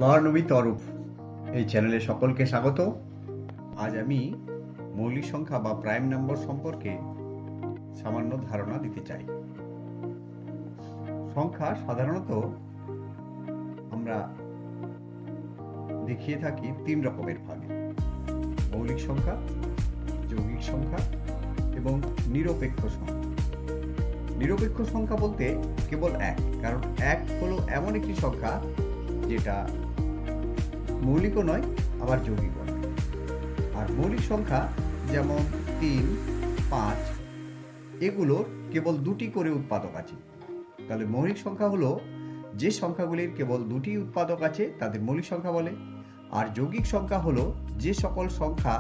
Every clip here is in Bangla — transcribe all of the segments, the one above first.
লার্ন উইথ অরূপ এই চ্যানেলে সকলকে স্বাগত। আজ আমি মৌলিক সংখ্যা বা প্রাইম নম্বর সম্পর্কে সামান্য ধারণা দিতে চাই। সংখ্যা সাধারণত আমরা দেখিয়ে থাকি তিন রকমের ভাগে: মৌলিক সংখ্যা, যৌগিক সংখ্যা এবং নিরপেক্ষ সংখ্যা। নিরপেক্ষ সংখ্যা বলতে কেবল এক, কারণ এক হলো এমন একটি সংখ্যা যেটা মৌলিকও নয় আবার যৌগিকও নয়। আর মৌলিক সংখ্যা যেমন 3, 5 এগুলোর কেবল দুটি করে উৎপাদক আছে। তাহলে মৌলিক সংখ্যা হলো যে সংখ্যাগুলির কেবল দুটি উৎপাদক আছে তাদের মৌলিক সংখ্যা বলে। আর যৌগিক সংখ্যা হলো যে সকল সংখ্যা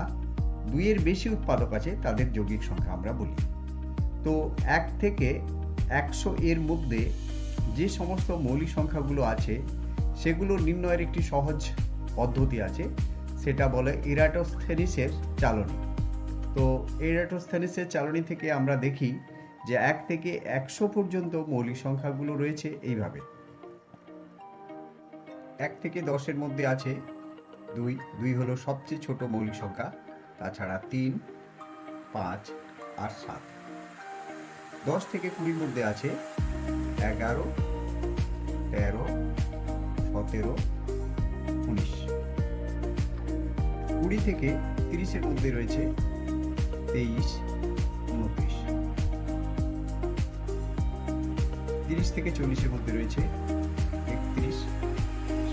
2 এর বেশি উৎপাদক আছে তাদের যৌগিক সংখ্যা আমরা বলি। তো 1 থেকে 100 এর মধ্যে যে সমস্ত মৌলিক সংখ্যাগুলো আছে সেগুলো নির্ণয়ের একটি সহজ পদ্ধতি আছে, সেটা বলে ইরাটোস্থেনিসের চালনী। তো ইরাটোস্থেনিসের চালনী থেকে আমরা দেখি যে 1 থেকে 100 পর্যন্ত মৌলিক সংখ্যাগুলো রয়েছে এইভাবে। 1 থেকে 10 এর মধ্যে আছে 2 হলো সবচেয়ে ছোট মৌলিক সংখ্যা, তাছাড়া 3, 5 আর 7। 10 থেকে 20 এর মধ্যে আছে 11, 13, 17, 19। 20 থেকে 30 এর মধ্যে রয়েছে 23, 29। 30 থেকে 40 এর মধ্যে রয়েছে 31,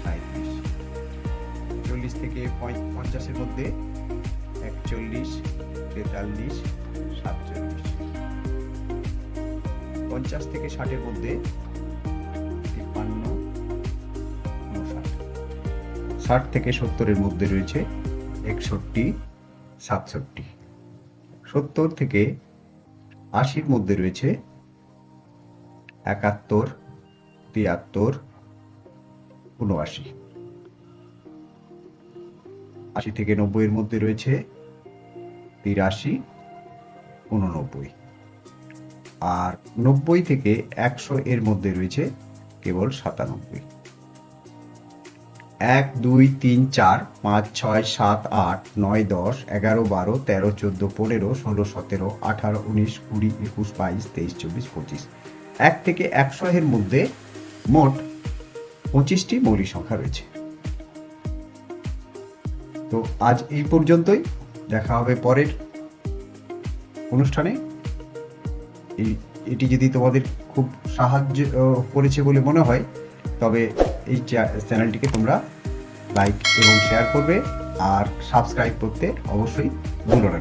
37। 40 থেকে 50 এর মধ্যে 41, 43, 47। 50 থেকে 60 এর মধ্যে 53, 59। 60 থেকে 70 এর মধ্যে রয়েছে 61, 67। 70 থেকে 80 এর মধ্যে রয়েছে 71, 73, 79। 80 থেকে 90 এর মধ্যে রয়েছে 83, 89। আর 90 থেকে 100 এর মধ্যে রয়েছে কেবল 97। 1, 2, 3, 4, 5, 6, 7, 8, 9, 10, 11, 12, 13, 14, 15, 16, 17, 18, 19, 20, 21, 22, 23, 24, 25। 1 থেকে 100 এর মধ্যে মোট 25টি মৌলিক সংখ্যা রয়েছে। তো আজ এই পর্যন্তই, দেখা হবে পরের অনুষ্ঠানে। এটি যদি তোমাদের খুব সাহায্য করেছে বলে মনে হয় তবে এই চ্যানেলটিকে তোমরা লাইক এবং শেয়ার করবে আর সাবস্ক্রাইব করতে অবশ্যই ভুলো না।